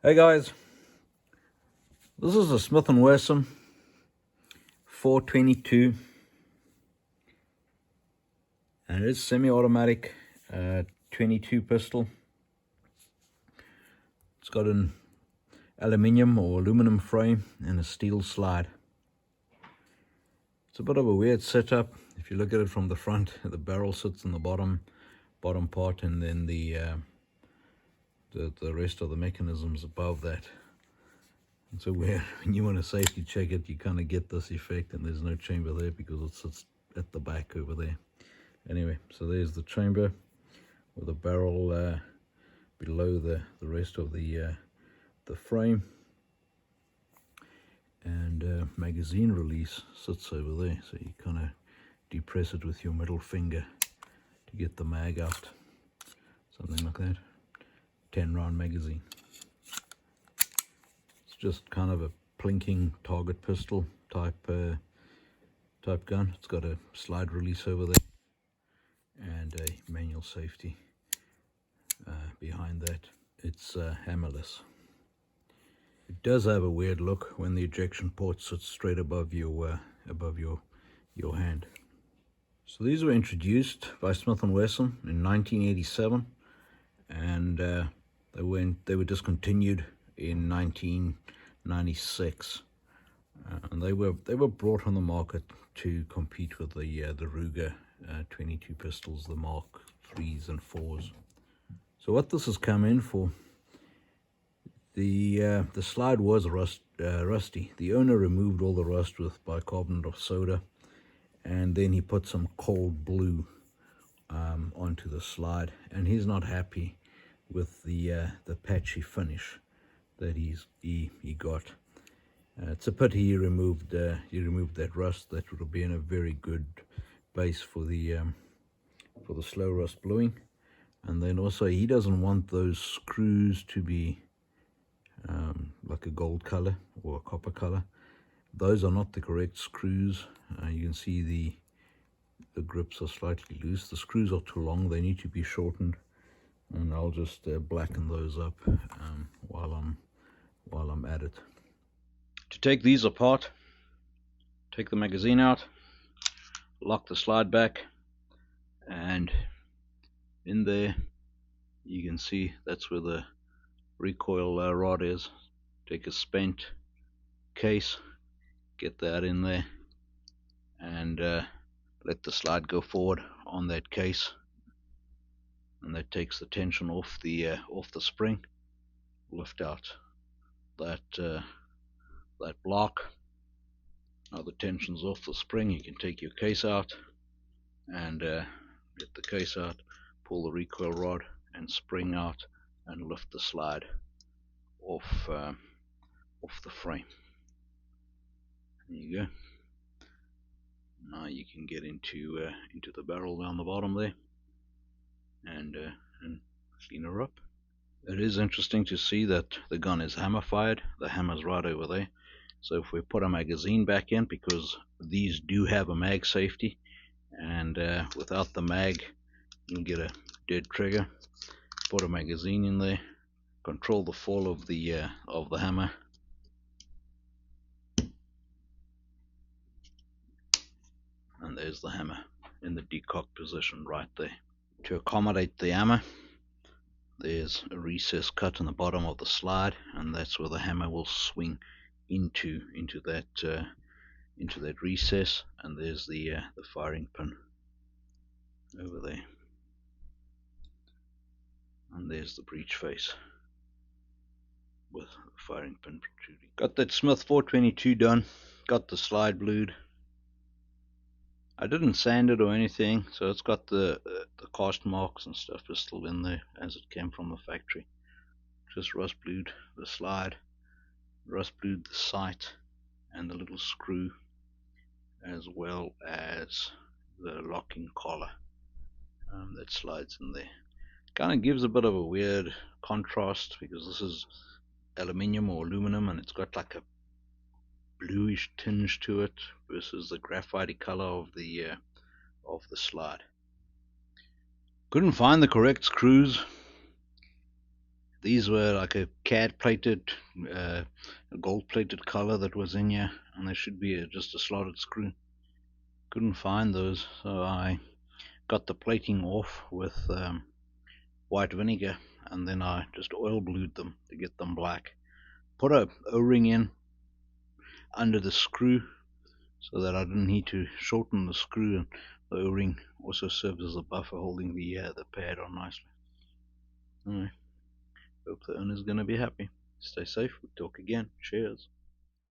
Hey guys, this is a Smith & Wesson 422 and it is semi-automatic 22 pistol. It's got an aluminium or aluminum frame and a steel slide. It's a bit of a weird setup. If you look at it from the front, the barrel sits in the bottom part, and then the rest of the mechanisms above that. And so when you want to safety check it, you kind of get this effect, and there's no chamber there because it sits at the back over there. Anyway, so there's the chamber with a barrel below the rest of the frame, and magazine release sits over there, so you kind of depress it with your middle finger to get the mag out, something like that. 10-round magazine. It's just kind of a plinking target pistol type gun. It's got a slide release over there and a manual safety behind that. It's hammerless. It does have a weird look when the ejection port sits straight above your hand. So these were introduced by Smith & Wesson in 1987, and they were discontinued in 1996, and they were brought on the market to compete with the Ruger 22 pistols, the Mark 3s and 4s. So what this has come in for, the slide was rusty. The owner removed all the rust with bicarbonate of soda, and then he put some cold blue onto the slide, and he's not happy with the patchy finish that he got. It's a pity he removed that rust. That would have been a very good base for the slow rust bluing. And then also he doesn't want those screws to be like a gold color or a copper color. Those are not the correct screws. You can see the grips are slightly loose. The screws are too long. They need to be shortened, and I'll just blacken those up while I'm at it. To take these apart, take the magazine out, lock the slide back, and in there you can see that's where the recoil rod is. Take a spent case, get that in there, and let the slide go forward on that case, and that takes the tension off the spring. Lift out that block. Now the tension's off the spring. You can take your case out and get the case out, pull the recoil rod and spring out, and lift the slide off the frame. There you go. Now you can get into the barrel down the bottom there and clean her up. It is interesting to see that the gun is hammer fired. The hammer's right over there. So if we put a magazine back in, because these do have a mag safety, and without the mag you get a dead trigger. Put a magazine in there, control the fall of the hammer, and there's the hammer in the decock position right there. To accommodate the hammer, there's a recess cut in the bottom of the slide, and that's where the hammer will swing into that recess, and there's the firing pin over there, and there's the breech face with the firing pin protruding. Got that Smith 422 done, got the slide blued. I didn't sand it or anything, so it's got the cast marks and stuff is still in there as it came from the factory. Just rust blued the slide, rust blued the sight and the little screw, as well as the locking collar that slides in there. Kind of gives a bit of a weird contrast because this is aluminium or aluminum, and it's got like a bluish tinge to it versus the graphite color of the slide. Couldn't find the correct screws. These were like a CAD plated, a gold plated color that was in here, and there should be just a slotted screw. Couldn't find those, so I got the plating off with white vinegar, and then I just oil blued them to get them black. Put a O-ring in under the screw so that I didn't need to shorten the screw, and the O-ring also serves as a buffer holding the pad on nicely. Anyway, hope the owner's going to be happy. Stay safe. We'll talk again. Cheers.